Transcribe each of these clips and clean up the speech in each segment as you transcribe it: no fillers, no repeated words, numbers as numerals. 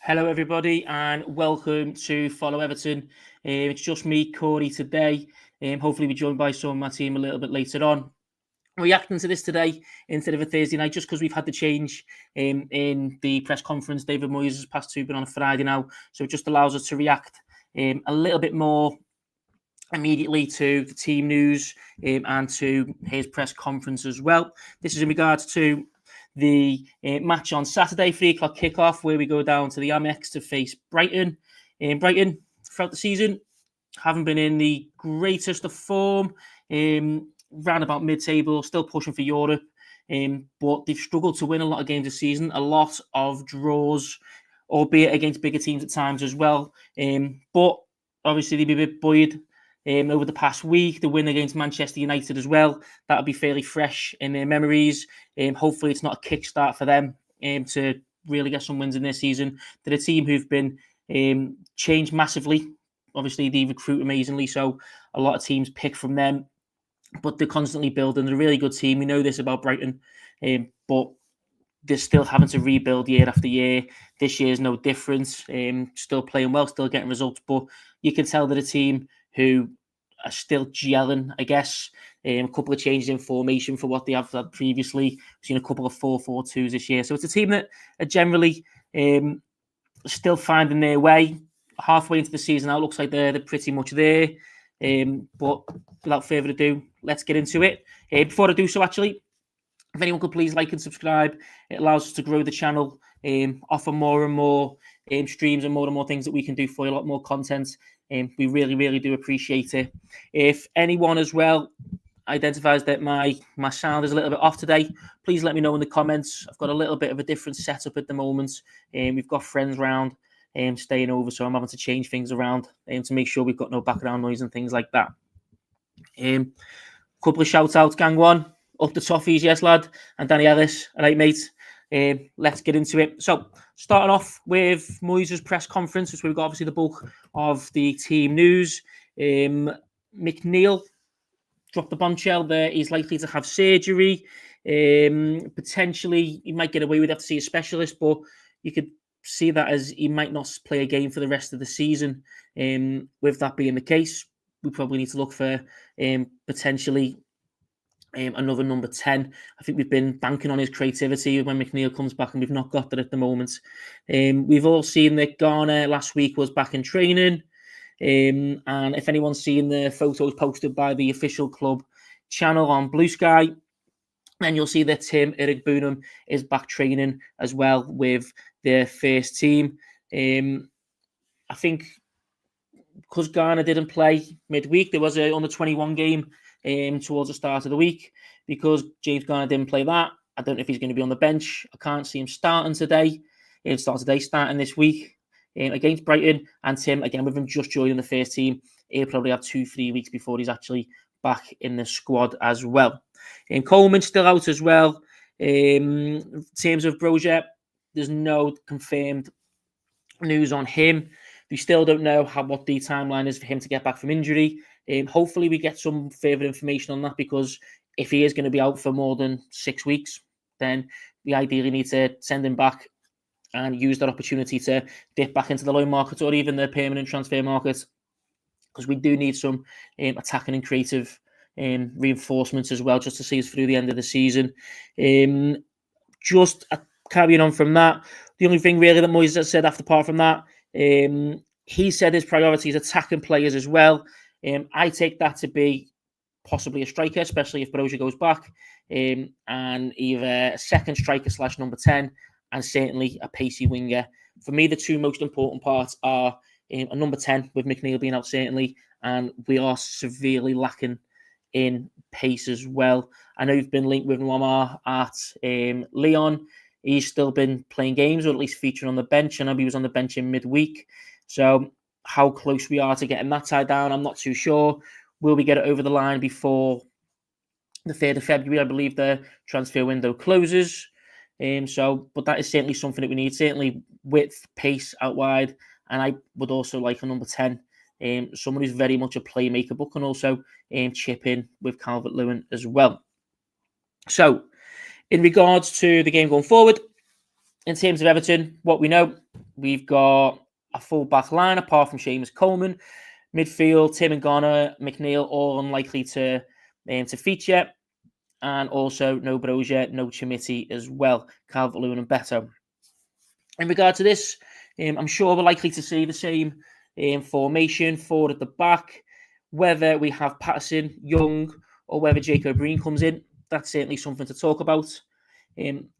Hello, everybody, and welcome to Follow Everton. It's just me, Corey, today. Hopefully, we're joined by some of my team a little bit later on. Reacting to this today instead of a Thursday night, just because we've had the change in the press conference. David Moyes has passed to been on a Friday now, so it just allows us to react a little bit more immediately to the team news and to his press conference as well. This is in regards to the match on Saturday, 3 o'clock kickoff, where we go down to the Amex to face Brighton. Brighton, throughout the season, haven't been in the greatest of form, round about mid-table, still pushing for Europe, but they've struggled to win a lot of games this season, a lot of draws, albeit against bigger teams at times as well. But obviously, they'd be a bit buoyed over the past week. The win against Manchester United as well, that'll be fairly fresh in their memories. Hopefully it's not a kickstart for them to really get some wins in this season. They're a team who've been changed massively. Obviously, they recruit amazingly, so a lot of teams pick from them, but they're constantly building. They're a really good team. We know this about Brighton, but they're still having to rebuild year after year. This year is no different. Still playing well, still getting results, but you can tell that a team who are still gelling, I guess. A couple of changes in formation for what they have had previously. We've seen a couple of 4-4-2s this year. So it's a team that are generally still finding their way. Halfway into the season now, it looks like they're pretty much there. But without further ado, let's get into it. Before I do so, actually, if anyone could please like and subscribe, it allows us to grow the channel, offer more and more streams and more things that we can do for you, a lot more content. We really, really do appreciate it. If anyone as well identifies that my sound is a little bit off today, please let me know in the comments. I've got a little bit of a different setup at the moment. We've got friends round staying over, so I'm having to change things around to make sure we've got no background noise and things like that. Couple of shout outs, gang one. Up the Toffees, yes, lad. And Danny Ellis. All right, mate. Let's get into it. So, starting off with Moyes' press conference, which we've got obviously the bulk of the team news. McNeil dropped the bombshell there. He's likely to have surgery. Potentially, he might get away with it to see a specialist, but you could see that as he might not play a game for the rest of the season. With that being the case, we probably need to look for potentially another number 10. I think we've been banking on his creativity when McNeil comes back, and we've not got that at the moment. We've all seen that Garner last week was back in training. And if anyone's seen the photos posted by the official club channel on Blue Sky, then you'll see that Tim Eric Boonham is back training as well with their first team. I think because Garner didn't play midweek, there was a under-21 game towards the start of the week. Because James Garner didn't play that, I don't know if he's going to be on the bench. I can't see him starting today. Starting this week against Brighton. And Tim, again, with him just joining the first team, he'll probably have 2-3 weeks before he's actually back in the squad as well. Coleman's still out as well. In terms of Brozier, there's no confirmed news on him. We still don't know what the timeline is for him to get back from injury. Hopefully we get some further information on that, because if he is going to be out for more than 6 weeks, then we ideally need to send him back and use that opportunity to dip back into the loan market or even the permanent transfer market, because we do need some attacking and creative reinforcements as well, just to see us through the end of the season. Just carrying on from that, the only thing really that Moyes has said apart from that, he said his priority is attacking players as well. I take that to be possibly a striker, especially if Brozier goes back, and either a second striker / number 10, and certainly a pacey winger. For me, the two most important parts are a number 10, with McNeil being out certainly, and we are severely lacking in pace as well. I know you've been linked with Lamar at Lyon. He's still been playing games, or at least featuring on the bench. I know he was on the bench in midweek. So how close we are to getting that tied down, I'm not too sure. Will we get it over the line before the 3rd of February? I believe the transfer window closes. But that is certainly something that we need. Certainly width, pace out wide. And I would also like a number 10. Someone who's very much a playmaker, but can also chip in with Calvert-Lewin as well. So, in regards to the game going forward, In terms of Everton, what we know, we've got a full back line apart from Seamus Coleman. Midfield, Tim and Garner, McNeil, all unlikely to feature. And also no Brozier, no Chimiti as well. Calvert-Lewin and Beto. In regard to this, I'm sure we're likely to see the same formation, forward at the back. Whether we have Patterson, Young, or whether Jake O'Brien comes in, that's certainly something to talk about.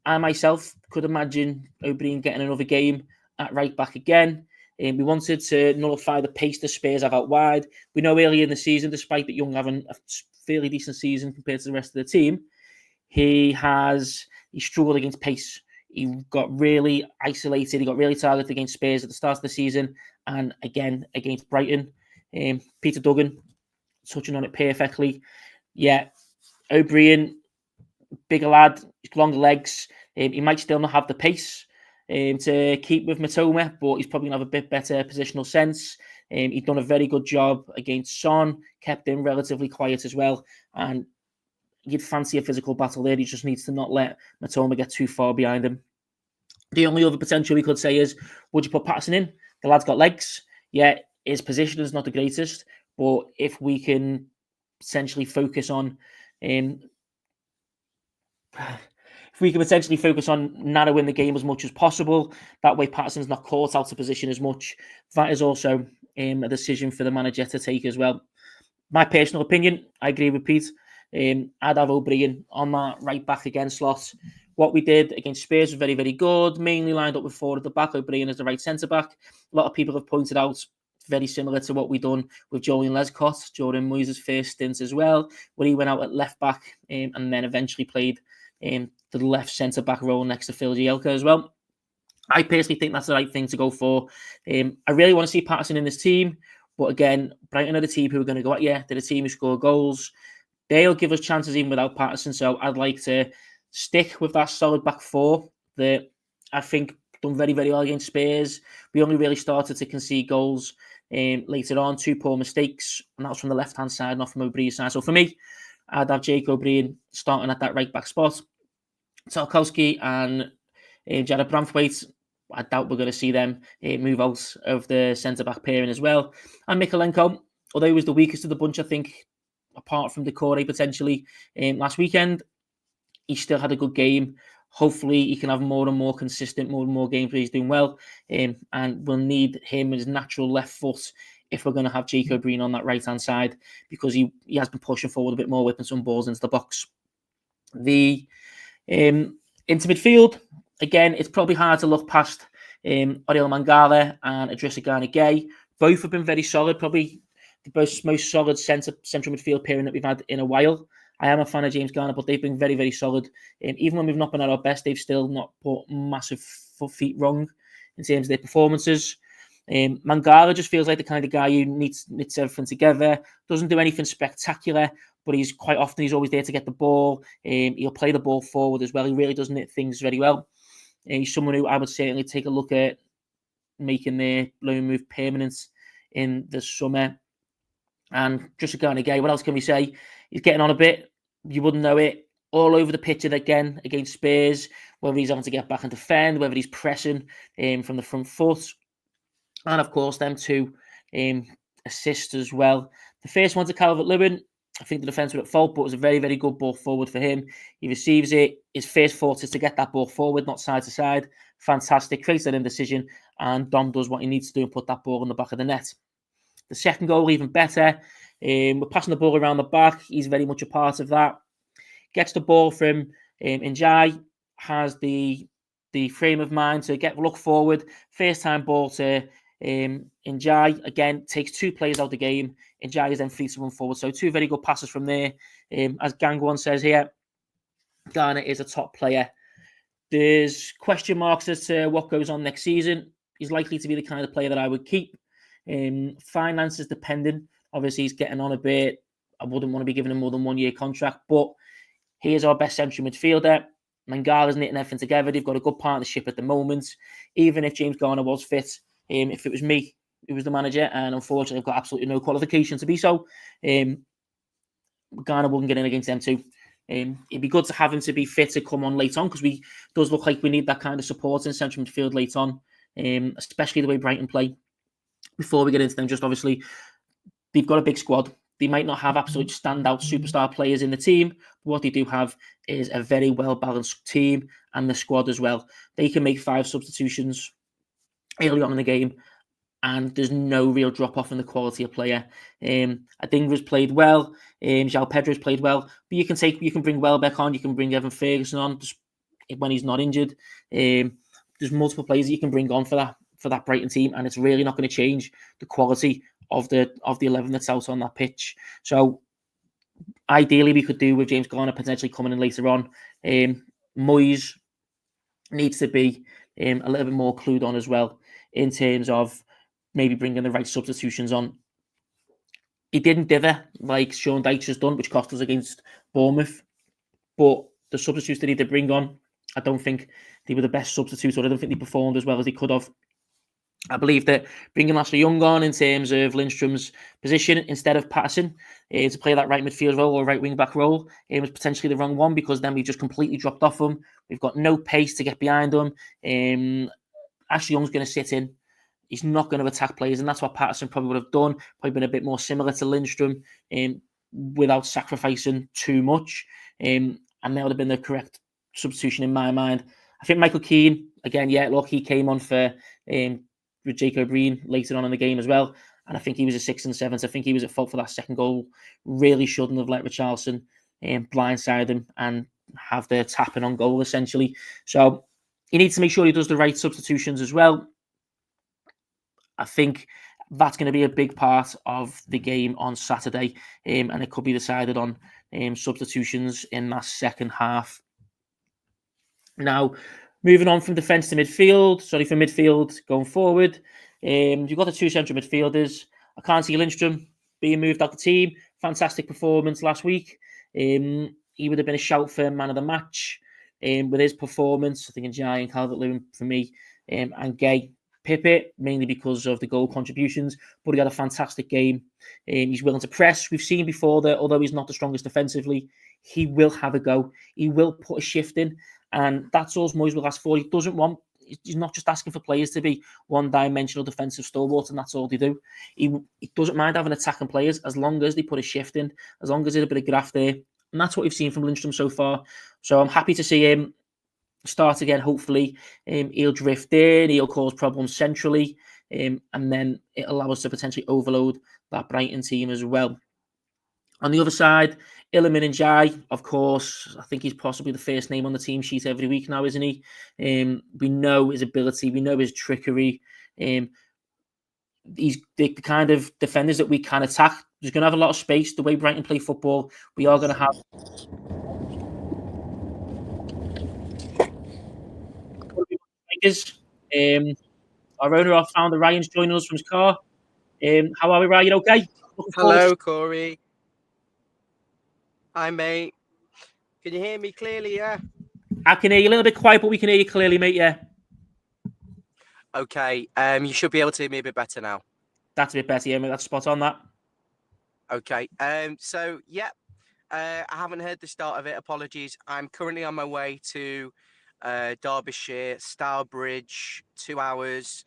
I myself could imagine O'Brien getting another game at right back again. We wanted to nullify the pace the Spurs have out wide. We know earlier in the season, despite that Young having a fairly decent season compared to the rest of the team, he struggled against pace. He got really isolated. He got really targeted against Spurs at the start of the season and again against Brighton. Peter Duggan touching on it perfectly. Yeah, O'Brien, bigger lad, longer legs. He might still not have the pace to keep with Matoma, but he's probably going to have a bit better positional sense. He's done a very good job against Son, kept him relatively quiet as well. And you'd fancy a physical battle there. He just needs to not let Matoma get too far behind him. The only other potential we could say is, would you put Patterson in? The lad's got legs. Yeah, his position is not the greatest, but if we can essentially focus on narrowing the game as much as possible, that way Patterson's not caught out of position as much. That is also a decision for the manager to take as well. My personal opinion, I agree with Pete. I'd have O'Brien on that right back again slot. What we did against Spurs was very, very good. Mainly lined up with four at the back. O'Brien as the right centre back. A lot of people have pointed out very similar to what we've done with Julian Lescott during Moyes' first stint as well, where he went out at left back and then eventually played the left centre back role next to Phil Gielka as well. I personally think that's the right thing to go for. I really want to see Patterson in this team, but again, Brighton are the team who are going to go at you. They're the team who score goals. They'll give us chances even without Patterson, so I'd like to stick with that solid back four that I think done very, very well against Spurs. We only really started to concede goals later on, 2 poor mistakes, and that was from the left-hand side, not from O'Brien's side. So for me, I'd have Jake O'Brien starting at that right-back spot. Tarkowski and Jared Branthwaite, I doubt we're going to see them move out of the centre-back pairing as well. And Mikalenko, although he was the weakest of the bunch, I think, apart from Decore potentially last weekend, he still had a good game. Hopefully, he can have more and more consistent, more and more games where he's doing well. And we'll need him as natural left foot if we're going to have Jake O'Brien on that right-hand side, because he has been pushing forward a bit more, whipping some balls into the box. The into midfield, again, it's probably hard to look past Oriol Mangala and Idrissa Gana Gueye. Both have been very solid, probably the most solid central midfield pairing that we've had in a while. I am a fan of James Garner, but they've been very, very solid. Even when we've not been at our best, they've still not put massive feet wrong in terms of their performances. Mangala just feels like the kind of guy who knits everything together, doesn't do anything spectacular, but he's always there to get the ball. He'll play the ball forward as well. He really does knit things very well. He's someone who I would certainly take a look at making their loan move permanent in the summer. And just Gana Gueye, what else can we say? He's getting on a bit. You wouldn't know it. All over the pitch again against Spurs, whether he's having to get back and defend, whether he's pressing from the front foot. And of course, them 2 assists as well. The first one to Calvert-Lewin, I think the defence were at fault, but it was a very, very good ball forward for him. He receives it. His first thought is to get that ball forward, not side to side. Fantastic. Creates that indecision. And Dom does what he needs to do and put that ball in the back of the net. The second goal, even better. We're passing the ball around the back. He's very much a part of that. Gets the ball from Njai. Has the frame of mind to look forward. First time ball to Njai. Again, takes 2 players out of the game. Njai is then free to run forward. So 2 very good passes from there. As Gangwon says here, Garner is a top player. There's question marks as to what goes on next season. He's likely to be the kind of player that I would keep. Finances dependent. Obviously, he's getting on a bit. I wouldn't want to be giving him more than 1 year contract, but he is our best central midfielder. Mangala's knitting everything together. They've got a good partnership at the moment. Even if James Garner was fit, if it was me who was the manager, and unfortunately I've got absolutely no qualification to be so, Garner wouldn't get in against them 2. It'd be good to have him to be fit to come on late on, because we does look like we need that kind of support in central midfield late on, especially the way Brighton play. Before we get into them, just obviously, they've got a big squad. They might not have absolute standout superstar players in the team, but what they do have is a very well-balanced team and the squad as well. They can make 5 substitutions early on in the game, and there's no real drop-off in the quality of player. Adingra's played well, João Pedro's played well, but you can bring Welbeck on, you can bring Evan Ferguson on just when he's not injured. There's multiple players that you can bring on for that Brighton team, and it's really not going to change the quality of the 11 that's out on that pitch. So ideally, we could do with James Garner potentially coming in later on. Moyes needs to be a little bit more clued on as well in terms of maybe bringing the right substitutions on. He didn't dither like Sean Dyche has done, which cost us against Bournemouth. But the substitutes that he did bring on, I don't think they were the best substitutes, or I don't think they performed as well as they could have. I believe that bringing Ashley Young on in terms of Lindstrom's position instead of Patterson to play that right midfield role or right wing back role, it was potentially the wrong one, because then we just completely dropped off him. We've got no pace to get behind him. Ashley Young's going to sit in. He's not going to attack players, and that's what Patterson probably would have done. Probably been a bit more similar to Lindstrom, without sacrificing too much. And that would have been the correct substitution in my mind. I think Michael Keane, again, he came on for with Jacob Breen later on in the game as well. And I think he was a 6th and 7th. I think he was at fault for that second goal. Really shouldn't have let Richarlison blindside him and have the tapping on goal, essentially. So he needs to make sure he does the right substitutions as well. I think that's going to be a big part of the game on Saturday, and it could be decided on substitutions in that second half. Now, moving on from defence to midfield, from midfield going forward, you've got the 2 central midfielders. I can't see Lindstrom being moved out the team. Fantastic performance last week. He would have been a shout for man of the match with his performance. I think Njai and Calvert-Lewin for me, and Gay. Pippet, mainly because of the goal contributions, but he had a fantastic game. He's willing to press. We've seen before that although he's not the strongest defensively, he will have a go. He will put a shift in, and that's all Moyes will ask for. He's not just asking for players to be one-dimensional defensive stalwarts, and that's all they do. He doesn't mind having attacking players as long as they put a shift in, as long as there's a bit of graft there, and that's what we've seen from Lindstrom so far. So I'm happy to see him start again. Hopefully he'll drift in, he'll cause problems centrally, and then it'll allow us to potentially overload that Brighton team as well. On the other side, Iliman Ndiaye, of course, I think he's possibly the first name on the team sheet every week now, isn't he? We know his ability, we know his trickery. He's the kind of defenders that we can attack. He's going to have a lot of space. The way Brighton play football, we are going to have our owner, our founder, Ryan's joining us from his car. How are we, Ryan? Okay? Hello, Corey. Hi, mate. Can you hear me clearly, yeah? I can hear you a little bit quiet, but we can hear you clearly, mate, yeah. Okay, you should be able to hear me a bit better now. That's a bit better, yeah, mate. That's spot on, that. Okay, so, yeah, I haven't heard the start of it. Apologies. I'm currently on my way to Derbyshire, Stourbridge, 2 hours.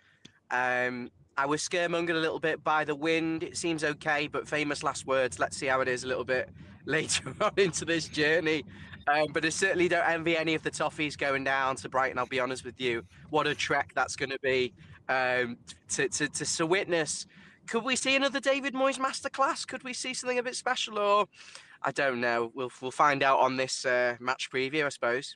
I was scaremongered a little bit by the wind. It seems okay, but famous last words. Let's see how it is a little bit later on into this journey. But I certainly don't envy any of the Toffees going down to Brighton, I'll be honest with you. What a trek that's going to be to witness. Could we see another David Moyes masterclass? Could we see something a bit special? Or I don't know. We'll find out on this match preview, I suppose.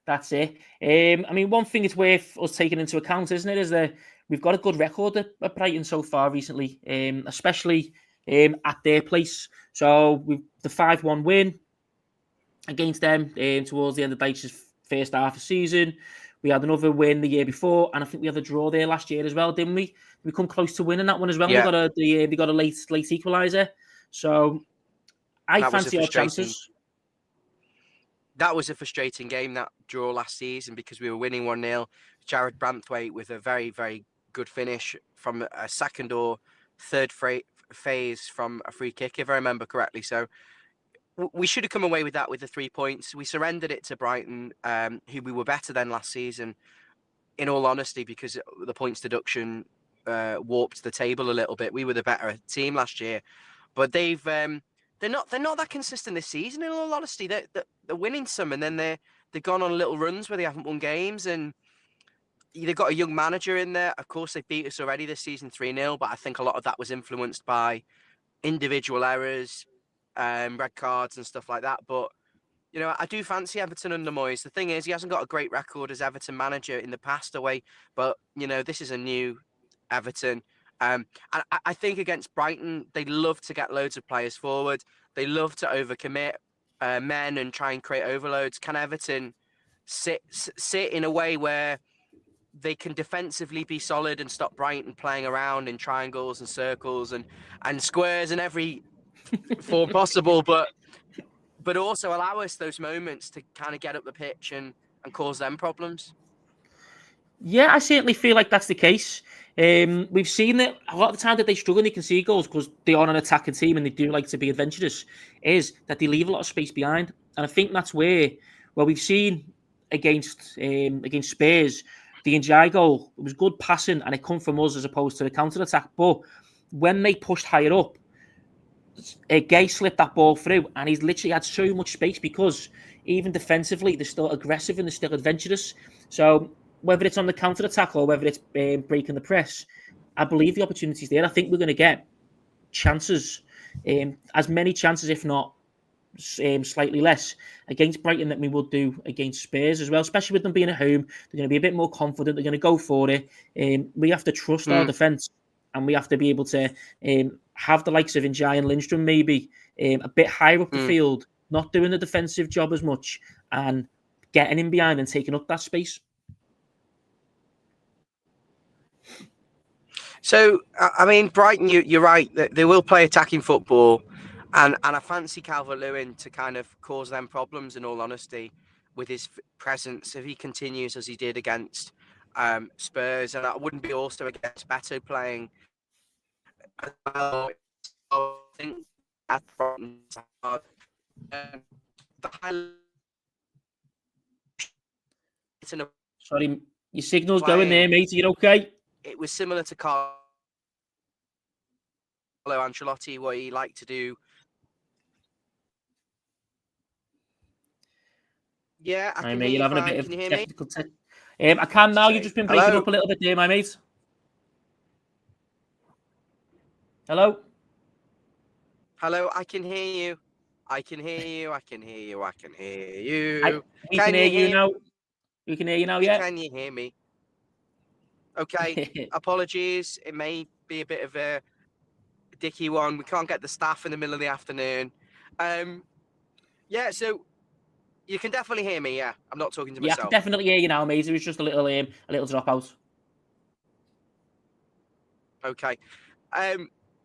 That's it. I mean, one thing it's worth us taking into account, isn't it, is that we've got a good record at Brighton so far recently, especially at their place. So we've the 5-1 win against them towards the end of Dyche's first half of season. We had another win the year before, and I think we had a draw there last year as well, didn't we? We come close to winning that one as well. Yeah. We got a late equaliser. So I fancy our chances. That was a frustrating game, that draw last season, because we were winning 1-0. Jared Branthwaite with a very, very good finish from a second or third phase from a free kick, if I remember correctly. So we should have come away with that with the 3 points. We surrendered it to Brighton, who we were better than last season, in all honesty, because the points deduction warped the table a little bit. We were the better team last year, but they're not that consistent this season. In all honesty, they're winning some, and then they've gone on little runs where they haven't won games, and they've got a young manager in there. Of course, they beat us already this season 3-0, but I think a lot of that was influenced by individual errors, red cards and stuff like that. But I do fancy Everton under Moyes. The thing is, he hasn't got a great record as Everton manager in the past away, but this is a new Everton. And I think against Brighton, they love to get loads of players forward. They love to overcommit men and try and create overloads. Can Everton sit in a way where they can defensively be solid and stop Brighton playing around in triangles and circles and squares in every form possible, but also allow us those moments to kind of get up the pitch and cause them problems? Yeah, I certainly feel like that's the case. We've seen that a lot of the time that they struggle and they can see goals because they are an attacking team and they do like to be adventurous, is that they leave a lot of space behind. And I think that's where we've seen against Spurs, the Njai goal, it was good passing and it come from us as opposed to the counter-attack. But when they pushed higher up, Gay slipped that ball through and he's literally had so much space because even defensively, they're still aggressive and they're still adventurous. So whether it's on the counter-attack or whether it's breaking the press, I believe the opportunity's there. I think we're going to get chances, as many chances, if not slightly less, against Brighton than we would do against Spurs as well, especially with them being at home. They're going to be a bit more confident. They're going to go for it. We have to trust our defence and we have to be able to have the likes of Njai and Lindstrom maybe a bit higher up the field, not doing the defensive job as much and getting in behind and taking up that space. So, I mean, Brighton, you're right. They will play attacking football. And I fancy Calvert-Lewin to kind of cause them problems, in all honesty, with his presence if he continues as he did against Spurs. And I wouldn't be also against Beto playing as well. I think at Brighton, Sorry, your signal's going there, mate. Are you okay? It was similar to Carlo Ancelotti, what he liked to do. Yeah, I can hear you. Having a bit of technical I can now. You've just been breaking up a little bit there, my mate. Hello? Hello, I can hear you. I can hear you. I can hear you. I can hear you. We can hear you now. We can hear you now, yeah? Can you hear me? Okay, apologies. It may be a bit of a dicky one. We can't get the staff in the middle of the afternoon. Yeah, so you can definitely hear me, yeah? I'm not talking to myself. Yeah, I can definitely hear you now, mate. It was just a little dropout. Okay.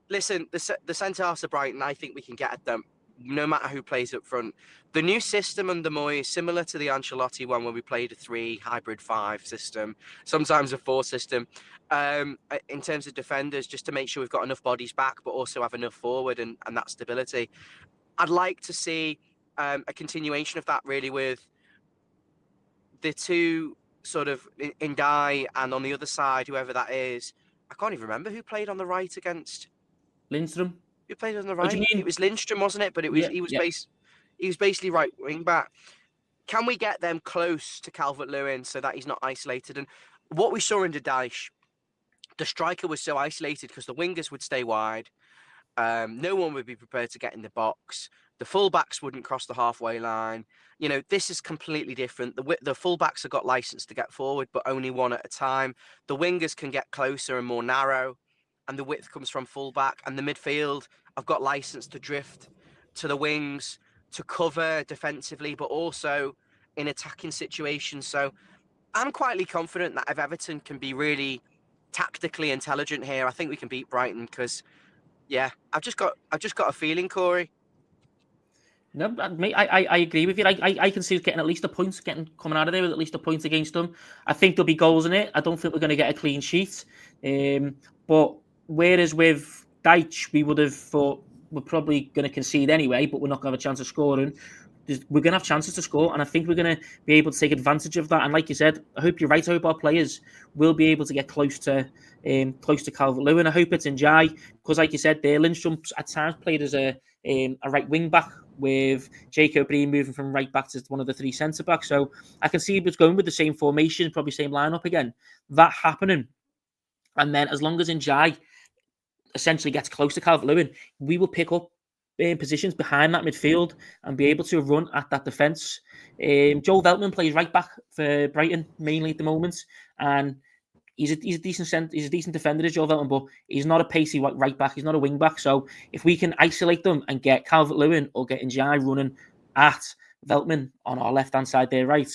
Listen, the centre-halves of Brighton, I think we can get at them, no matter who plays up front. The new system under Moyes, similar to the Ancelotti one where we played a 3 hybrid 5 system, sometimes a 4 system, in terms of defenders, just to make sure we've got enough bodies back, but also have enough forward and that stability. I'd like to see a continuation of that, really, with the two sort of Ndai and on the other side, whoever that is. I can't even remember who played on the right against Lindstrom. Who played on the right? It was Lindstrom, wasn't it? But it was he was basically right wing back. Can we get them close to Calvert-Lewin so that he's not isolated? And what we saw in Daesh, the striker was so isolated because the wingers would stay wide. No one would be prepared to get in the box. The fullbacks wouldn't cross the halfway line. This is completely different. The fullbacks have got license to get forward, but only one at a time. The wingers can get closer and more narrow, and the width comes from fullback. And the midfield have got license to drift to the wings, to cover defensively, but also in attacking situations. So I'm quietly confident that if Everton can be really tactically intelligent here, I think we can beat Brighton because, yeah, I've just got a feeling, Corey. No, mate, I agree with you. I can see us getting at least a point, coming out of there with at least a point against them. I think there'll be goals in it. I don't think we're going to get a clean sheet. But whereas with Deitch, we would have thought we're probably going to concede anyway, but we're not going to have a chance of scoring. We're going to have chances to score, and I think we're going to be able to take advantage of that. And like you said, I hope you're right. I hope our players will be able to get close to Calvert-Lewin. I hope it's Njai, because like you said, there Lindstrom at times played as a right wing back, with Jake O'Brien moving from right back to one of the three centre backs. So I can see he going with the same formation, probably same lineup again. That happening, and then as long as Njai essentially gets close to Calvert-Lewin, we will pick up positions behind that midfield and be able to run at that defence. Joel Veltman plays right back for Brighton mainly at the moment, and he's a decent defender, Joel Veltman, but he's not a pacey right back. He's not a wing back. So if we can isolate them and get Calvert-Lewin or get Njai running at Veltman on our left hand side there, right,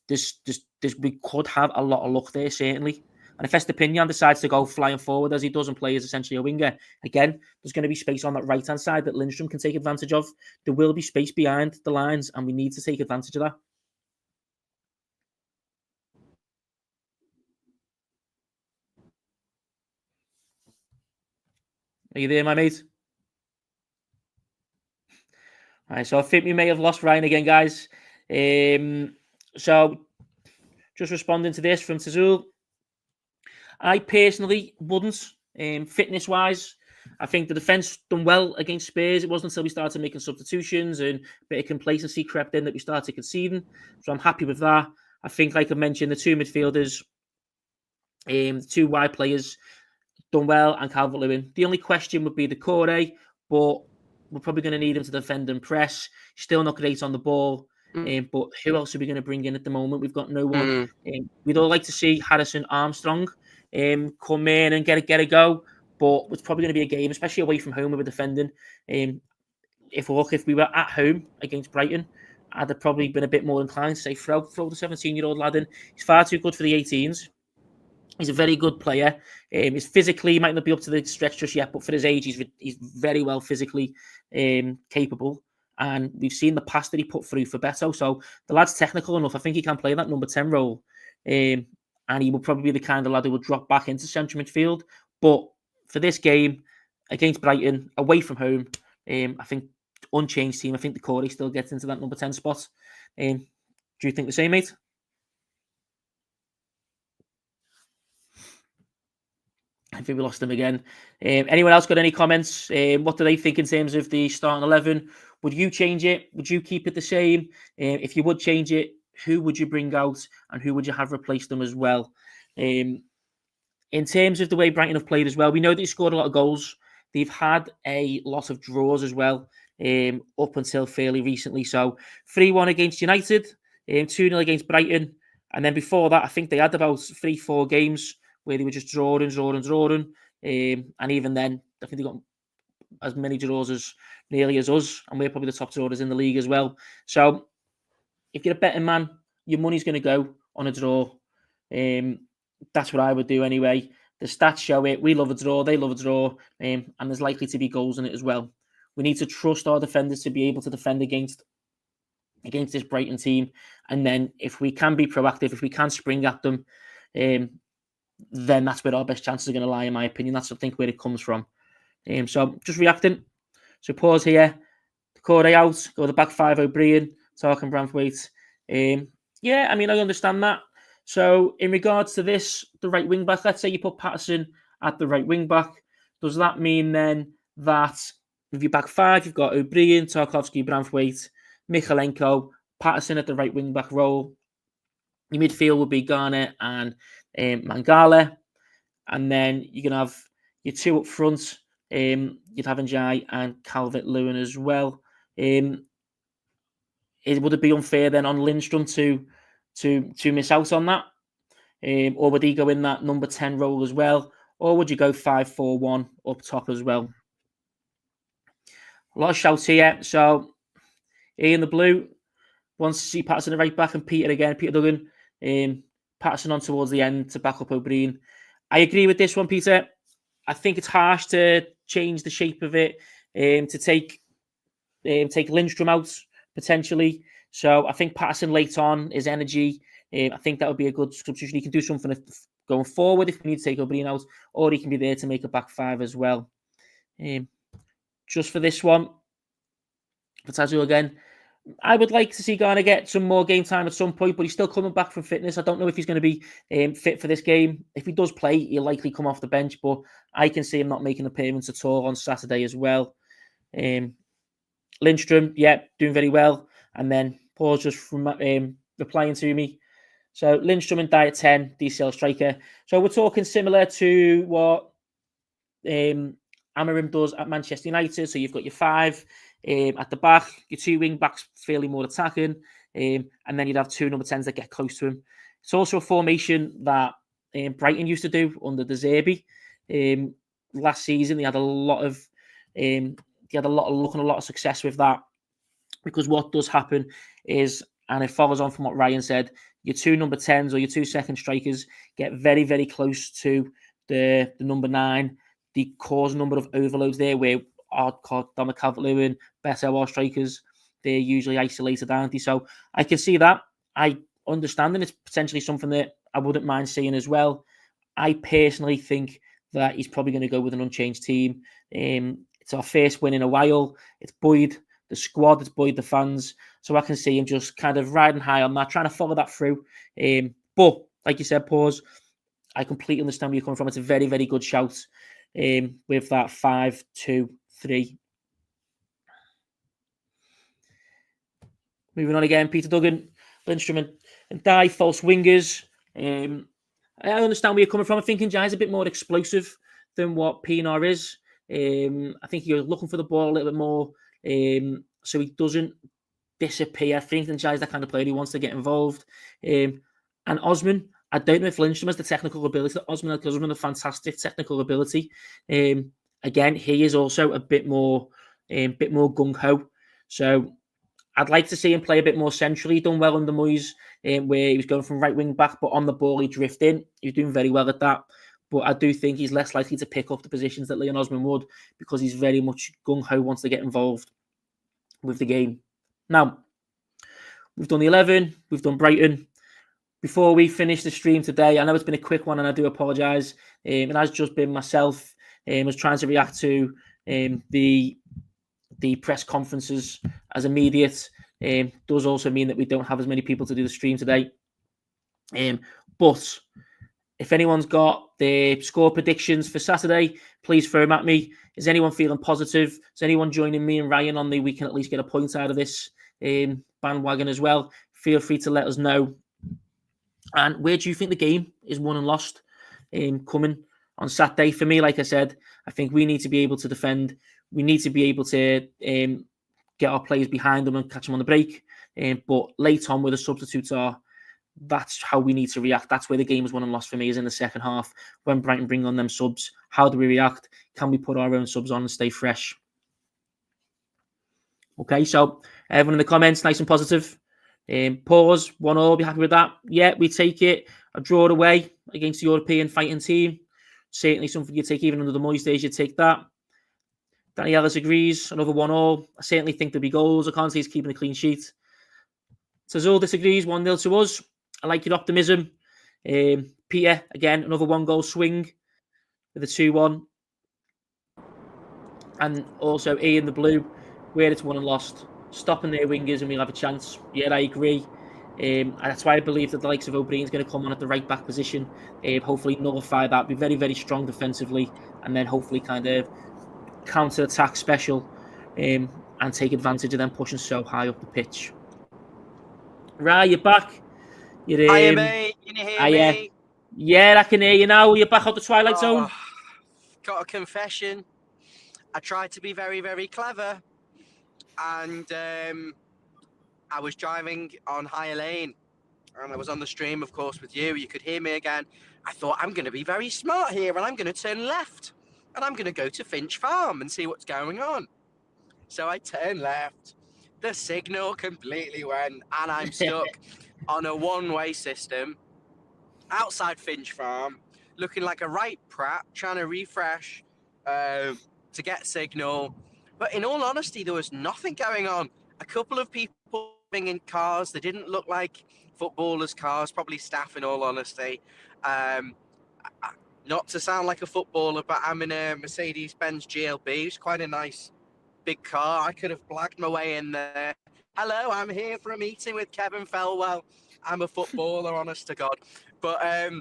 we could have a lot of luck there certainly. And if Estepinian decides to go flying forward as he does and play as essentially a winger, again, there's going to be space on that right-hand side that Lindstrom can take advantage of. There will be space behind the lines, and we need to take advantage of that. Are you there, my mate? All right, so I think we may have lost Ryan again, guys. So just responding to this from Tazul. I personally wouldn't, fitness-wise. I think the defence done well against Spurs. It wasn't until we started making substitutions and a bit of complacency crept in that we started conceding. So I'm happy with that. I think, like I mentioned, the two midfielders, the two wide players, done well, and Calvert-Lewin. The only question would be the Corey, but we're probably going to need him to defend and press. Still not great on the ball. But who else are we going to bring in at the moment? We've got no one. We'd all like to see Harrison Armstrong come in and get a go, but it's probably going to be a game, especially away from home where we're defending. If we were at home against Brighton, I'd have probably been a bit more inclined to say throw the 17-year-old lad in. He's far too good for the 18s. He's a very good player. He's physically, he might not be up to the stretch just yet, but for his age, he's very well physically capable. And we've seen the pass that he put through for Beto. So the lad's technical enough. I think he can play that number 10 role. And he will probably be the kind of lad who will drop back into central midfield. But for this game, against Brighton, away from home, I think unchanged team. I think the Corey still gets into that number 10 spot. Do you think the same, mate? I think we lost him again. Anyone else got any comments? What do they think in terms of the starting 11? Would you change it? Would you keep it the same? If you would change it, who would you bring out and who would you have replace them as well? In terms of the way Brighton have played as well, we know they scored a lot of goals. They've had a lot of draws as well up until fairly recently. So 3-1 against United, 2-0 against Brighton. And then before that, I think they had about 3-4 games where they were just drawing. And even then, I think they got as many draws as nearly as us. And we're probably the top drawers in the league as well. So if you're a betting man, your money's going to go on a draw. That's what I would do anyway. The stats show it. We love a draw. They love a draw. And there's likely to be goals in it as well. We need to trust our defenders to be able to defend against this Brighton team. And then if we can be proactive, if we can spring at them, then that's where our best chances are going to lie, in my opinion. That's, I think, where it comes from. So just reacting. So pause here. Corey out. Go the back five, O'Brien. Talking Branthwaite. Yeah, I mean, I understand that. So in regards to this, the right wing back, let's say you put Patterson at the right wing back. Does that mean then that with your back five, you've got O'Brien, Tarkowski, Branthwaite, Michalenko, Patterson at the right wing back role? Your midfield would be Garner and Mangala. And then you can have your two up front. You'd have Njai and Calvert-Lewin as well. Would it be unfair then on Lindstrom to miss out on that? Or would he go in that number 10 role as well? Or would you go 5-4-1 up top as well? A lot of shouts here. So Ian the Blue wants to see Patterson right back and Peter Duggan. Patterson on towards the end to back up O'Brien. I agree with this one, Peter. I think it's harsh to change the shape of it, to take Lindstrom out potentially. So I think Patterson late on, his energy, I think that would be a good substitution. He can do something going forward if we need to take O'Brien out, or he can be there to make a back five as well. just for this one, for Tazu again, I would like to see Garner get some more game time at some point, but he's still coming back from fitness. I don't know if he's going to be fit for this game. If he does play, he'll likely come off the bench, but I can see him not making an appearance at all on Saturday as well. Lindstrom, yeah, doing very well. And then Paul's just from replying to me. So Lindstrom and Dye at 10, DCL striker. So we're talking similar to what Amorim does at Manchester United. So you've got your 5 at the back, your 2 wing backs fairly more attacking, and then you'd have 2 number 10s that get close to him. It's also a formation that Brighton used to do under De Zerbi. Last season, they had a lot of luck and a lot of success with that, because what does happen is, and it follows on from what Ryan said, your 2 number 10s or your 2 second strikers get very, very close to the number 9. They cause a number of overloads there where Dominic Calvert-Lewin, Beto are strikers. They're usually isolated, aren't they? So I can see that. I understand, and it's potentially something that I wouldn't mind seeing as well. I personally think that he's probably going to go with an unchanged team. It's our first win in a while. It's buoyed the squad, it's buoyed the fans. So I can see him just kind of riding high on that, trying to follow that through. But like you said, Pause, I completely understand where you're coming from. It's a very, very good shout with that 5-2-3. Moving on again, Peter Duggan, Lindstrom and Dye, false wingers. I understand where you're coming from. I'm thinking Jai's a bit more explosive than what Pienaar is. I think you're looking for the ball a little bit more, so he doesn't disappear. I think Jai's that kind of player who wants to get involved. And Osman, I don't know if Lindstrom has the technical ability. Osman has a fantastic technical ability. Again, he is also a bit more gung ho. So I'd like to see him play a bit more centrally. He's done well under Moyes, where he was going from right wing back, but on the ball he drifted in. He's doing very well at that. But I do think he's less likely to pick up the positions that Leon Osman would, because he's very much gung-ho, wants to get involved with the game. Now, we've done the 11, we've done Brighton. Before we finish the stream today, I know it's been a quick one and I do apologise. It has just been myself. I was trying to react to the press conferences as immediate. Does also mean that we don't have as many people to do the stream today. But if anyone's got the score predictions for Saturday, please throw them at me. Is anyone feeling positive? Is anyone joining me and Ryan on the we can at least get a point out of this bandwagon as well? Feel free to let us know. And where do you think the game is won and lost coming on Saturday? For me, like I said, I think we need to be able to defend. We need to be able to get our players behind them and catch them on the break. But late on, where the substitutes are, that's how we need to react. That's where the game is won and lost for me, is in the second half. When Brighton bring on them subs, how do we react? Can we put our own subs on and stay fresh? Okay, so everyone in the comments, nice and positive. Pause, 1-1, be happy with that. Yeah, we take it. A draw away against the European fighting team. Certainly something you take, even under the Moyes days, you take that. Danny Ellis agrees, another 1-1. I certainly think there'll be goals. I can't see he's keeping a clean sheet. Tazul disagrees, 1-0 to us. I like your optimism. Peter, again, another 1-goal swing with a 2-1. And also Ian the Blue, where it's won and lost, stopping their wingers and we'll have a chance. Yeah, I agree. That's why I believe that the likes of O'Brien is going to come on at the right back position. Hopefully nullify that, be very, very strong defensively, and then hopefully kind of counter-attack special and take advantage of them pushing so high up the pitch. Right, you're back. Hiya, mate. Can you hear me? Yeah, I can hear you now. You're back out the Twilight Zone. Got a confession. I tried to be very, very clever, and I was driving on Higher Lane, and I was on the stream, of course, with you. You could hear me again. I thought, I'm going to be very smart here, and I'm going to turn left, and I'm going to go to Finch Farm and see what's going on. So I turned left. The signal completely went, and I'm stuck on a one-way system outside Finch Farm, looking like a right prat, trying to refresh to get signal. But in all honesty, there was nothing going on. A couple of people in cars. They didn't look like footballers' cars, probably staff in all honesty. Not to sound like a footballer, but I'm in a Mercedes-Benz GLB. It's quite a nice big car. I could have blagged my way in there. Hello, I'm here for a meeting with Kevin Felwell. I'm a footballer, honest to God. But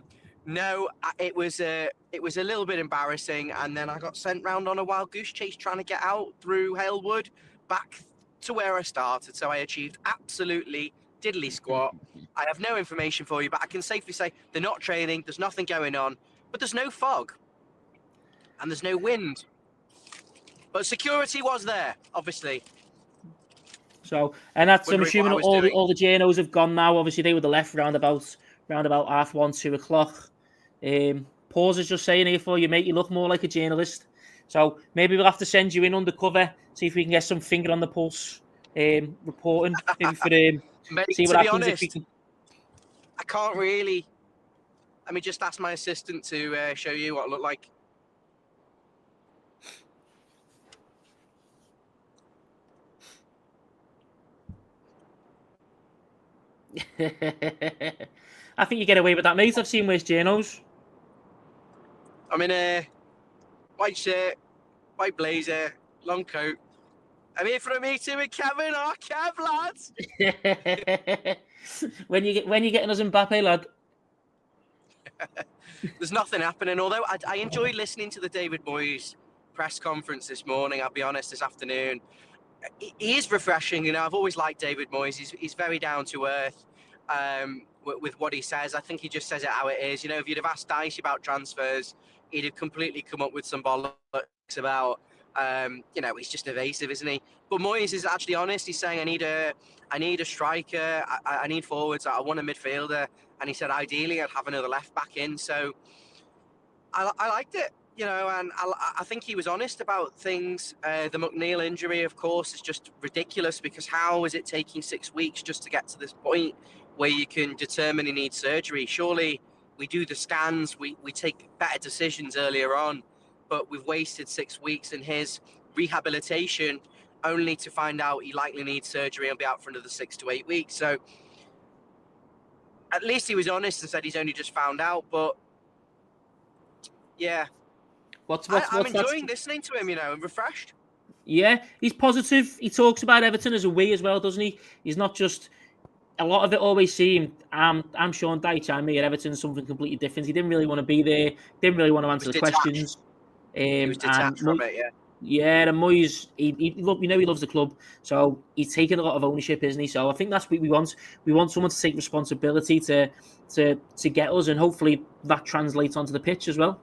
no, it was a little bit embarrassing. And then I got sent round on a wild goose chase trying to get out through Halewood back to where I started. So I achieved absolutely diddly squat. I have no information for you, but I can safely say they're not training. There's nothing going on, but there's no fog and there's no wind. But security was there, obviously. So, and that's, I'm Wondering assuming what I was doing. all the journos have gone now. Obviously, they would have left round about 1:30, 2 o'clock. Paul's is just saying here for you, mate, you look more like a journalist. So maybe we'll have to send you in undercover, see if we can get some finger on the pulse reporting. Maybe for Mate, see what to be happens honest, if we can. I can't really. Let me just ask my assistant to show you what I look like. I think you get away with that, mate. I've seen worse journos. I'm in a white shirt, white blazer, long coat. I'm here for a meeting with Kevin. Oh, Kev, lads. when you getting us Mbappe, lad? There's nothing happening. Although I enjoyed listening to the David Moyes press conference this morning. I'll be honest, this afternoon. He is refreshing. You know, I've always liked David Moyes. He's very down to earth with what he says. I think he just says it how it is. You know, if you'd have asked Dicey about transfers, he'd have completely come up with some bollocks about, you know, he's just evasive, isn't he? But Moyes is actually honest. He's saying, I need a striker. I need forwards. I want a midfielder. And he said, ideally, I'd have another left back in. So I liked it. You know, and I think he was honest about things. The McNeil injury, of course, is just ridiculous because how is it taking 6 weeks just to get to this point where you can determine he needs surgery? Surely we do the scans, we take better decisions earlier on, but we've wasted 6 weeks in his rehabilitation only to find out he likely needs surgery and be out for another 6 to 8 weeks. So at least he was honest and said he's only just found out, but yeah. I'm enjoying listening to him, you know, and refreshed. Yeah, he's positive. He talks about Everton as a we as well, doesn't he? He's not just. A lot of it always seemed, I'm Sean Dyche, I'm here at Everton, something completely different. He didn't really want to be there, didn't really want to answer the questions. He was detached from it, yeah. Yeah, and Moyes, we know he loves the club, so he's taking a lot of ownership, isn't he? So I think that's what we want. We want someone to take responsibility to get us, and hopefully that translates onto the pitch as well.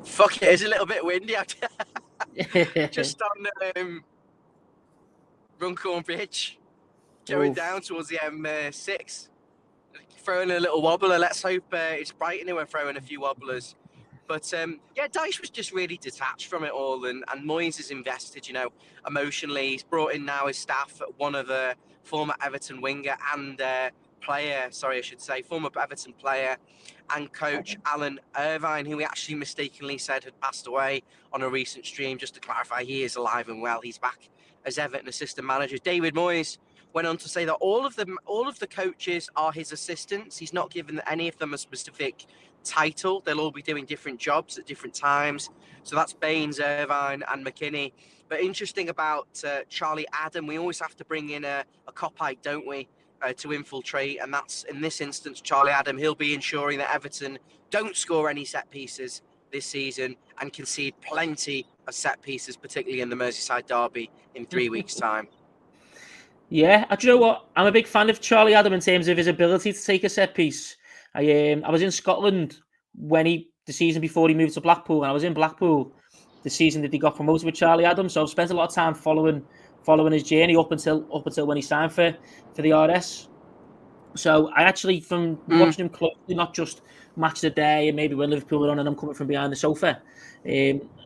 Fuck, it is a little bit windy out just on Runcorn Bridge, going down towards the M6, throwing a little wobbler. Let's hope it's Brighton who are throwing a few wobblers. But yeah, Dyche was just really detached from it all, and Moyes is invested, you know, emotionally. He's brought in now his staff, one of the former Everton winger and former Everton player and coach Alan Irvine, who we actually mistakenly said had passed away on a recent stream. Just to clarify, he is alive and well. He's back as Everton assistant manager. David Moyes went on to say that all of the coaches are his assistants. He's not given any of them a specific title. They'll all be doing different jobs at different times. So that's Baines, Irvine and McKinney. But interesting about Charlie Adam, we always have to bring in a cop-out, don't we, to infiltrate, and that's in this instance Charlie Adam. He'll be ensuring that Everton don't score any set pieces this season and concede plenty of set pieces, particularly in the Merseyside derby in 3 weeks' time. Yeah, do you know what? I'm a big fan of Charlie Adam in terms of his ability to take a set piece. I was in Scotland when the season before he moved to Blackpool, and I was in Blackpool the season that he got promoted with Charlie Adam. So I've spent a lot of time following his journey up until when he signed for the RS. So I actually, from watching him closely, not just match the day and maybe when Liverpool are on and I'm coming from behind the sofa,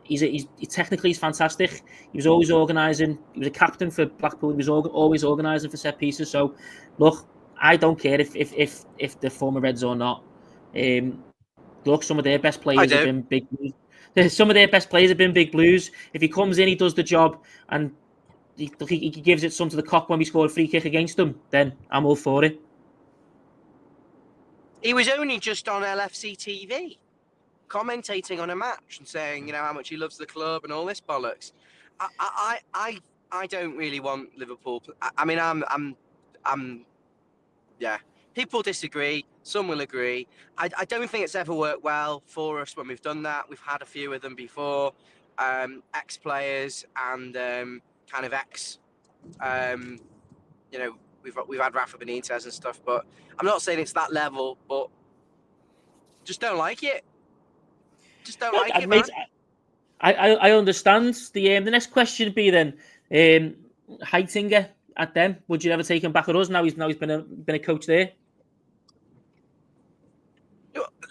he's technically fantastic. He was always organising. He was a captain for Blackpool. He was always organising for set pieces. So look, I don't care if they're former Reds or not. Look, some of their best players have been big blues. Some of their best players have been big blues. If he comes in, he does the job, and he gives it some to the cock when we scored a free kick against them, then I'm all for it. He was only just on LFC TV commentating on a match and saying, how much he loves the club and all this bollocks. I don't really want Liverpool. I mean, yeah. People disagree. Some will agree. I don't think it's ever worked well for us when we've done that. We've had a few of them before, ex-players and kind of ex. We've had Rafa Benitez and stuff, but I'm not saying it's that level, but just don't like it. Just don't like it, mate, man. I understand. The next question would be then, Heitinger at them. Would you ever take him back at us? Now he's been a coach there.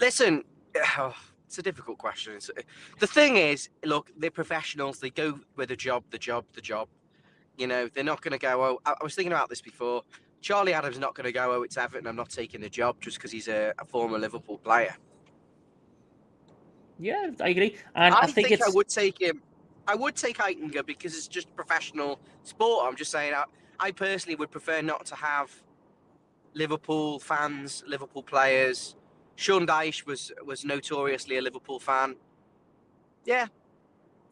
Listen, it's a difficult question. The thing is, look, they're professionals. They go with the job. They're not going to go, oh, I was thinking about this before. Charlie Adams not going to go, oh, it's Everton, I'm not taking the job just because he's a former Liverpool player. Yeah, I agree. And I think I would take him. I would take Heitinger because it's just professional sport. I'm just saying, I personally would prefer not to have Liverpool fans, Liverpool players. Sean Dyche was notoriously a Liverpool fan. Yeah,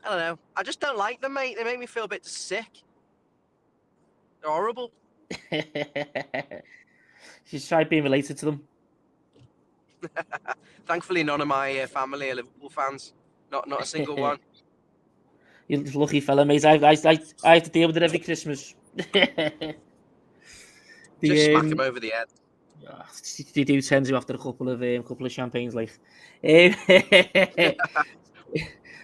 I don't know. I just don't like them, mate. They make me feel a bit sick. They're horrible. She's tried being related to them. Thankfully, none of my family are Liverpool fans. Not a single one. You're a lucky fella, mate. I have to deal with it every Christmas. Just smack him over the head. They do tend to after a couple of champagnes, like.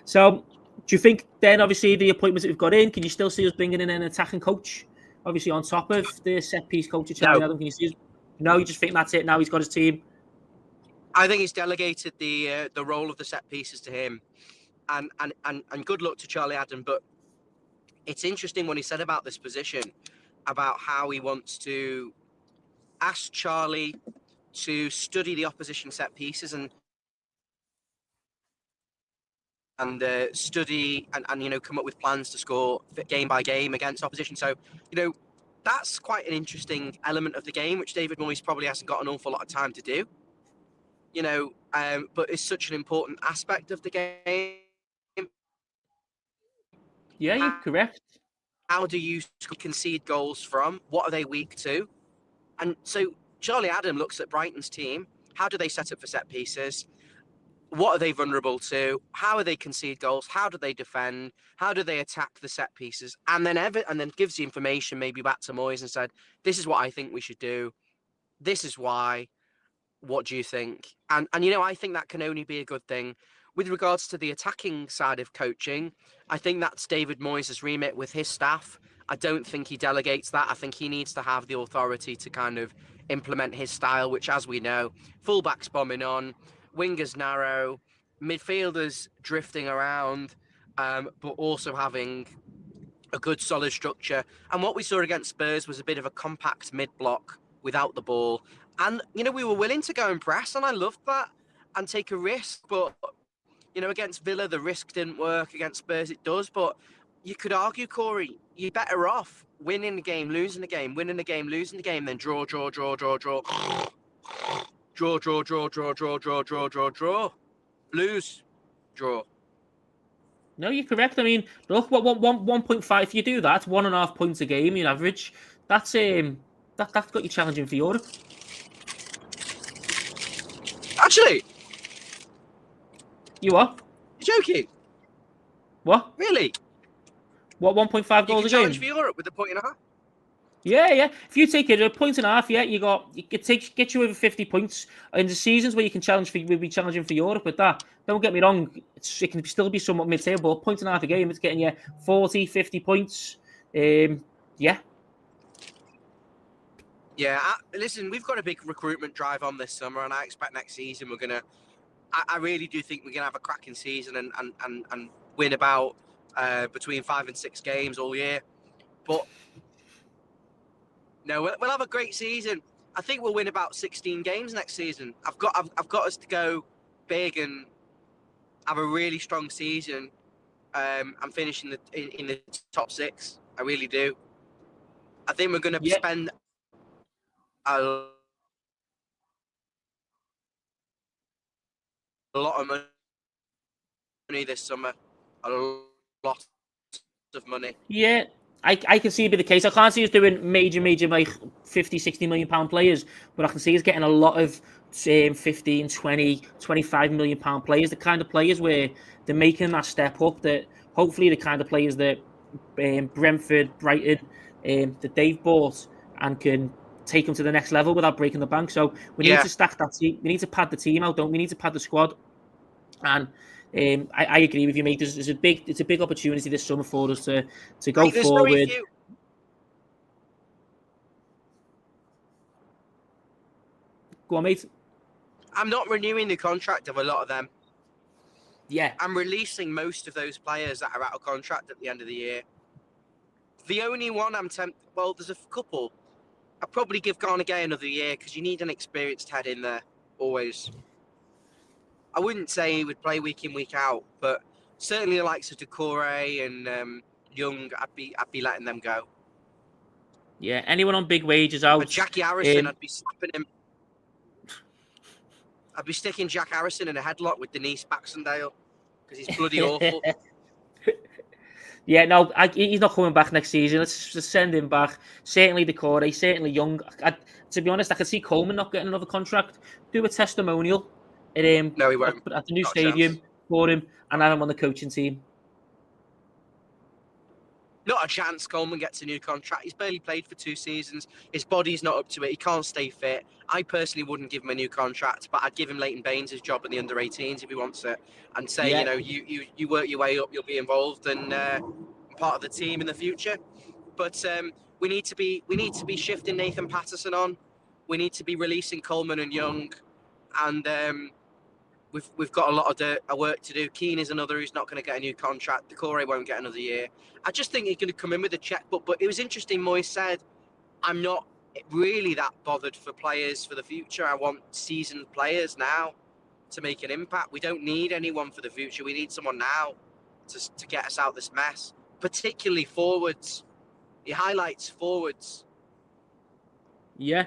So, do you think then, obviously, the appointments that we've got in, can you still see us bringing in an attacking coach? Obviously, on top of the set piece coach, Charlie Adam, can you see us? No, you just think that's it. Now he's got his team. I think he's delegated the role of the set pieces to him, and good luck to Charlie Adam. But it's interesting when he said about this position, about how he wants to ask Charlie to study the opposition set pieces and study and come up with plans to score game by game against opposition. So that's quite an interesting element of the game, which David Moyes probably hasn't got an awful lot of time to do. But it's such an important aspect of the game. Yeah, you're correct. How do you concede goals from? What are they weak to? And so Charlie Adam looks at Brighton's team. How do they set up for set pieces? What are they vulnerable to? How are they concede goals? How do they defend? How do they attack the set pieces? And then gives the information maybe back to Moyes and said, this is what I think we should do. This is why. What do you think? And I think that can only be a good thing. With regards to the attacking side of coaching, I think that's David Moyes' remit with his staff. I don't think he delegates that. I think he needs to have the authority to kind of implement his style, which, as we know, fullbacks bombing on, wingers narrow, midfielders drifting around, but also having a good solid structure. And what we saw against Spurs was a bit of a compact mid-block without the ball. And, we were willing to go and press, and I loved that, and take a risk. But, against Villa, the risk didn't work. Against Spurs, it does. But you could argue, Corey, you're better off winning the game, losing the game, winning the game, losing the game, then draw. Draw. Lose, draw. No, you're correct. I mean, look, 1.5. If you do that, 1.5 points a game, you average. That's that's got you challenging for Europe. Actually, You what? You're joking? What? Really? What? 1.5 goals a game? Challenge for Europe with a point and a half. Yeah. If you take it a point and a half, get you over 50 points in the seasons where you can we'll be challenging for Europe with that. Don't get me wrong, it can still be somewhat mid-table, but a point and a half a game, it's getting you 40, 50 points. Yeah. Yeah, listen, we've got a big recruitment drive on this summer, and I expect next season we're gonna. I really do think we're gonna have a cracking season and win about between 5 and 6 games all year. But no, we'll have a great season. I think we'll win about 16 games next season. I've got us to go big and have a really strong season. And finish in the top 6. I really do. I think we're going to spend a lot of money money this summer. A lot of money. Yeah, I can see it be the case. I can't see us doing major like 50, 60 million pound players, but I can see us getting a lot of 15, 20, 25 million pound players, the kind of players where they're making that step up, that hopefully the kind of players that Brentford, Brighton, that they've bought and can take them to the next level without breaking the bank. So we need to stack that team. We need to pad the team out, don't we? Need to pad the squad. And I agree with you, mate. It's a big opportunity this summer for us to go forward. Go on, mate. I'm not renewing the contract of a lot of them. Yeah. I'm releasing most of those players that are out of contract at the end of the year. The only one I'm tempted... Well, there's a couple. I'd probably give Garnegay another year because you need an experienced head in there, always. I wouldn't say he would play week in, week out, but certainly the likes of Decore and Young, I'd be letting them go. Yeah, anyone on big wages out. And Jackie Harrison, I'd be slapping him. I'd be sticking Jack Harrison in a headlock with Denise Baxendale because he's bloody awful. Yeah, no, he's not coming back next season. Let's just send him back. Certainly Decore, certainly Young. To be honest, I could see Coleman not getting another contract. Do a testimonial no, he won't. At the new stadium for him and have him on the coaching team. Not a chance Coleman gets a new contract. He's barely played for 2 seasons. His body's not up to it. He can't stay fit. I personally wouldn't give him a new contract, but I'd give him Leighton Baines' his job in the under-18s if he wants it, and say, you know, you work your way up, you'll be involved and part of the team in the future. But we need to be shifting Nathan Patterson on. We need to be releasing Coleman and Young, and we've got a lot of work to do. Keane is another who's not going to get a new contract. Decore won't get another year. I just think he's going to come in with a checkbook. But it was interesting, Moyes said, I'm not really that bothered for players for the future. I want seasoned players now to make an impact. We don't need anyone for the future. We need someone now to get us out of this mess, particularly forwards. He highlights forwards. Yeah,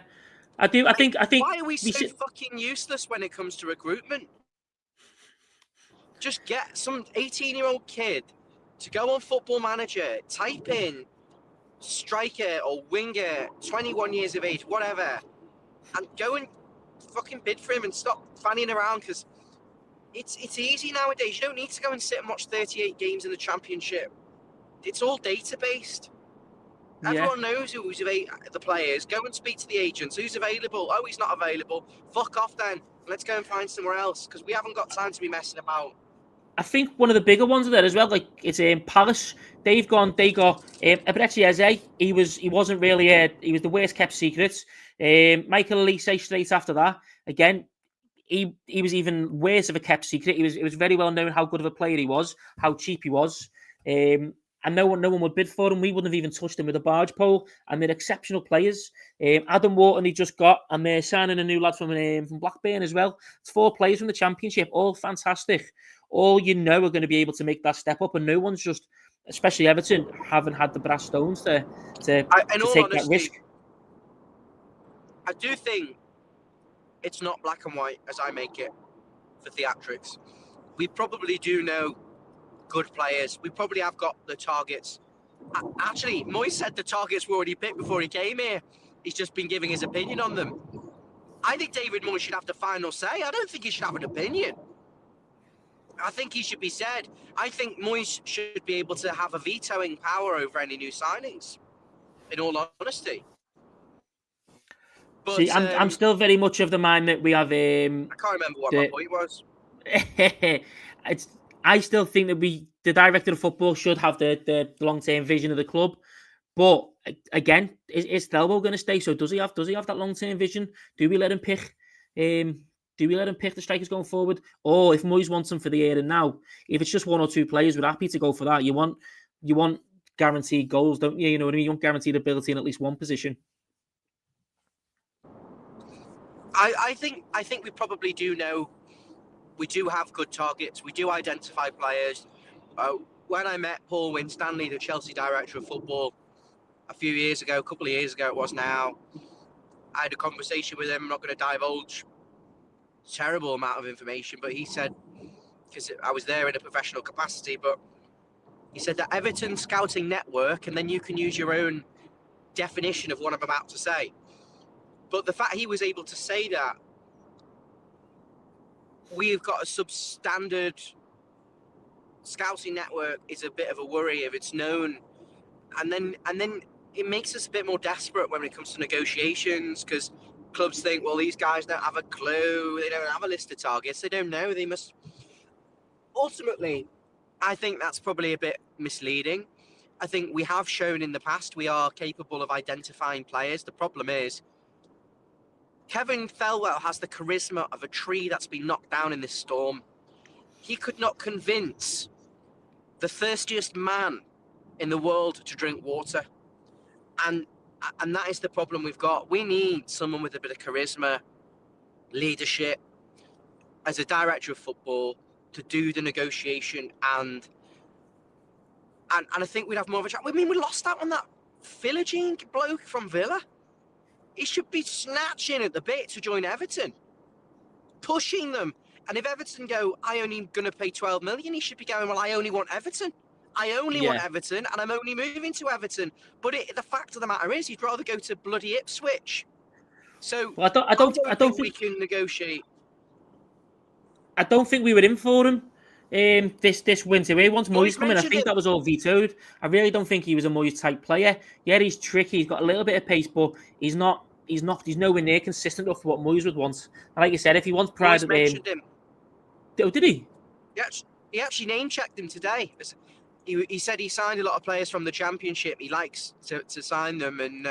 I do. I think. Why are we so fucking useless when it comes to recruitment? Just get some 18-year-old kid to go on Football Manager, type in striker or winger, 21 years of age, whatever, and go and fucking bid for him and stop fanning around, because it's easy nowadays. You don't need to go and sit and watch 38 games in the Championship. It's all data-based. Everyone knows who's the players. Go and speak to the agents. Who's available? Oh, he's not available. Fuck off then. Let's go and find somewhere else, because we haven't got time to be messing about. I think one of the bigger ones are there as well. Like it's Palace. They got Eberechi Eze. He wasn't really he was the worst kept secret. Michael Elise straight after that. Again, he was even worse of a kept secret. It was very well known how good of a player he was, how cheap he was. And no one would bid for him. We wouldn't have even touched him with a barge pole. And they're exceptional players. Adam Wharton he just got, and they're signing a new lad from Blackburn as well. It's 4 players from the Championship, all fantastic. All are going to be able to make that step up, and no one's just, especially Everton, haven't had the brass stones to take that risk. I do think it's not black and white as I make it for theatrics. We probably do know good players. We probably have got the targets. Actually, Moyes said the targets were already picked before he came here. He's just been giving his opinion on them. I think David Moyes should have the final say. I don't think he should have an opinion. I think he should be said. I think Moyes should be able to have a vetoing power over any new signings, in all honesty. But, see, I'm still very much of the mind that we have... I can't remember what my point was. I still think that the director of football should have the long-term vision of the club. But, again, is Thelbo going to stay? So does he have that long-term vision? Do we let him pick... Do we let him pick the strikers going forward? Or if Moyes wants them for the here and now, if it's just 1 or 2 players, we're happy to go for that. You want guaranteed goals, don't you? You know what I mean? You want guaranteed ability in at least one position. I think we probably do know. We do have good targets. We do identify players. When I met Paul Winstanley, the Chelsea director of football, a couple of years ago it was now, I had a conversation with him. I'm not going to divulge terrible amount of information, but he said because I was there in a professional capacity, but he said that Everton scouting network, and then you can use your own definition of what I'm about to say. But the fact he was able to say that we've got a substandard scouting network is a bit of a worry if it's known, and then it makes us a bit more desperate when it comes to negotiations, because clubs think, well, these guys don't have a clue, they don't have a list of targets, they don't know, they must. Ultimately, I think that's probably a bit misleading. I think we have shown in the past we are capable of identifying players. The problem is Kevin Thelwell has the charisma of a tree that's been knocked down in this storm. He could not convince the thirstiest man in the world to drink water. And that is the problem we've got. We need someone with a bit of charisma, leadership, as a director of football, to do the negotiation, and I think we'd have more of a chat. I mean, we lost out on that Philogene bloke from Villa. He should be snatching at the bit to join Everton, pushing them. And if Everton go, I only going to pay 12 million, he should be going, well, I only want Everton. I only want Everton, and I'm only moving to Everton. But the fact of the matter is, he'd rather go to bloody Ipswich. So well, I don't think we can negotiate. I don't think we were in for him this winter. Once Moyes come in, I think that was all vetoed. I really don't think he was a Moyes type player. Yeah, he's tricky. He's got a little bit of pace, but he's nowhere near consistent enough for what Moyes would want. And like you said, if he wants pride, Moyes mentioned him. Oh, did he? Yeah, he actually name checked him today. He said he signed a lot of players from the Championship. He likes to sign them, and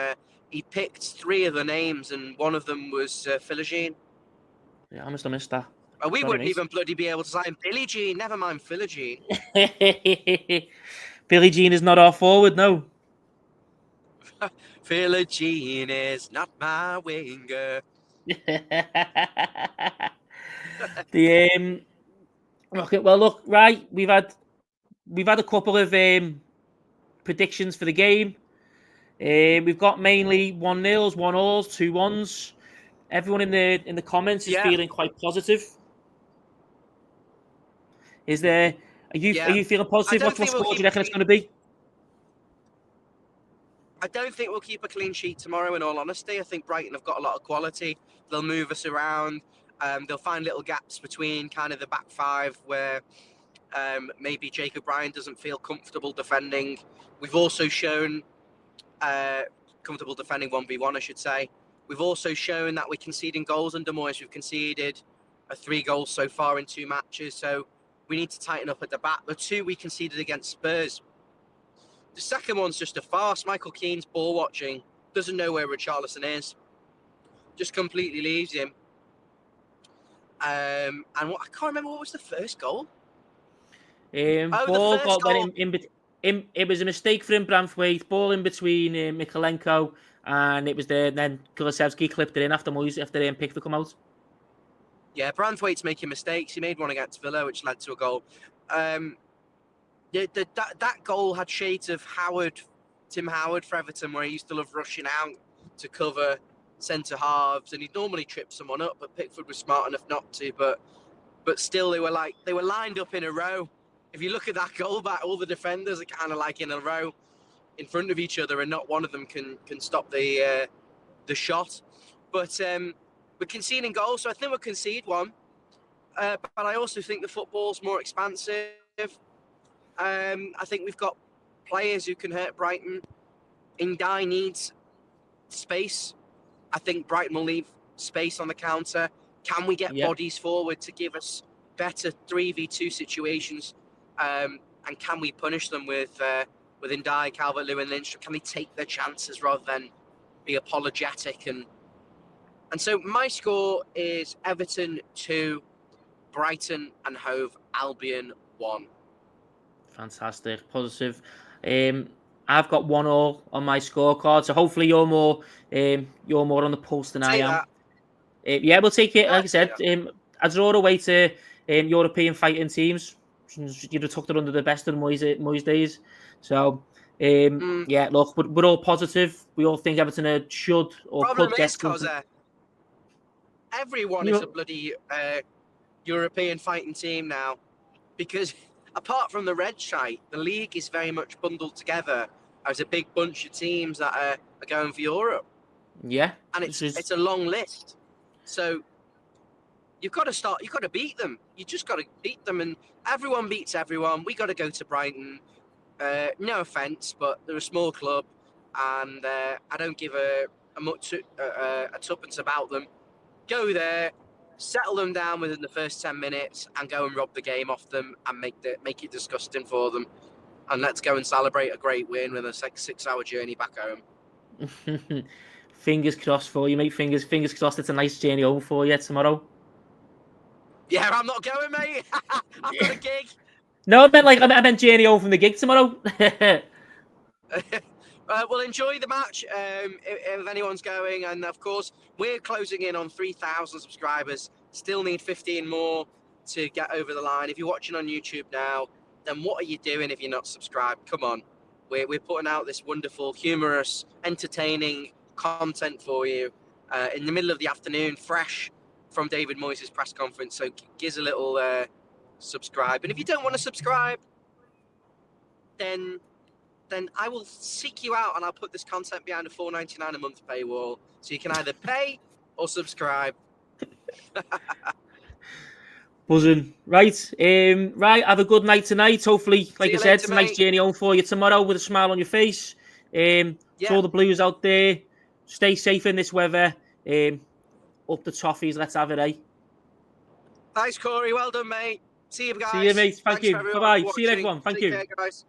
he picked 3 of the names, and one of them was Philogene. Yeah, I must have missed that. We wouldn't even bloody be able to sign Billie Jean, never mind Philogene. Billie Jean is not our forward, no. Philogene is not my winger. Okay, well, look, right, we've had a couple of predictions for the game. We've got mainly 1-0s, 1-alls, 2-1s. Everyone in the comments is feeling quite positive. Are you feeling positive? What score do you reckon it's going to be? I don't think we'll keep a clean sheet tomorrow, in all honesty. I think Brighton have got a lot of quality. They'll move us around. They'll find little gaps between kind of the back 5 where maybe Jacob Ryan doesn't feel comfortable defending. We've also shown comfortable defending 1v1, I should say. We've also shown that we're conceding goals under Moyes. We've conceded 3 goals so far in 2 matches. So we need to tighten up at the back. The 2 we conceded against Spurs. The second one's just a farce. Michael Keane's ball watching, doesn't know where Richarlison is, just completely leaves him. And I can't remember what was the first goal. Ball got goal. It was a mistake for him, Branthwaite. Ball in between Mikalenko, and it was there. Then Kulusevski clipped it in after Pickford come out. Yeah, Branthwaite's making mistakes. He made one against Villa, which led to a goal. That goal had shades of Tim Howard for Everton, where he used to love rushing out to cover centre halves, and he'd normally trip someone up, but Pickford was smart enough not to. But still, they were lined up in a row. If you look at that goal back, all the defenders are kind of like in a row in front of each other, and not one of them can stop the shot. But we're conceding goals, so I think we'll concede one. But I also think the football's more expansive. I think we've got players who can hurt Brighton. Ndiaye needs space. I think Brighton will leave space on the counter. Can we get bodies forward to give us better 3v2 situations? And can we punish them with Ndiaye, Calvert-Lewin, Lindstrom? Can they take their chances rather than be apologetic? And so my score is Everton 2, Brighton and Hove Albion 1. Fantastic, positive. I've got 1-all on my scorecard, so hopefully you're more on the pulse than I am. Yeah, we'll take it. Like I said, I draw away to European fighting teams. You'd have tucked it under the best of Moyes days. So yeah, look, we're all positive. We all think Everton should or could get something. Everyone is a bloody European fighting team now. because apart from the red shite, the league is very much bundled together as a big bunch of teams that are going for Europe. Yeah, and it's a long list. So you've got to beat them. You just got to beat them, and everyone beats everyone. We got to go to Brighton. No offense, but they're a small club, and I don't give a tuppence about them. Go there, settle them down within the first 10 minutes, and go and rob the game off them, and make it disgusting for them. And let's go and celebrate a great win with a 6-hour journey back home. Fingers crossed for you, mate. Fingers crossed. It's a nice journey home for you tomorrow. Yeah, I'm not going, mate. I've got a gig. No, I meant journey home from the gig tomorrow. Well, enjoy the match if anyone's going. And of course, we're closing in on 3,000 subscribers. Still need 15 more to get over the line. If you're watching on YouTube now, then what are you doing if you're not subscribed? Come on. We're putting out this wonderful, humorous, entertaining content for you in the middle of the afternoon, fresh from David Moyes' press conference. So give us a little subscribe. And if you don't want to subscribe, then I will seek you out and I'll put this content behind a $4.99 a month paywall. So you can either pay or subscribe. Buzzing. Right. Right. Have a good night tonight. Hopefully, like I said, it's a nice journey home for you tomorrow with a smile on your face. To all the Blues out there, stay safe in this weather. Up the Toffees. Let's have it, eh? Thanks, Corey. Well done, mate. See you guys. See you, mate. Thank you. Bye-bye. See you, everyone. Thank you. Take care, guys.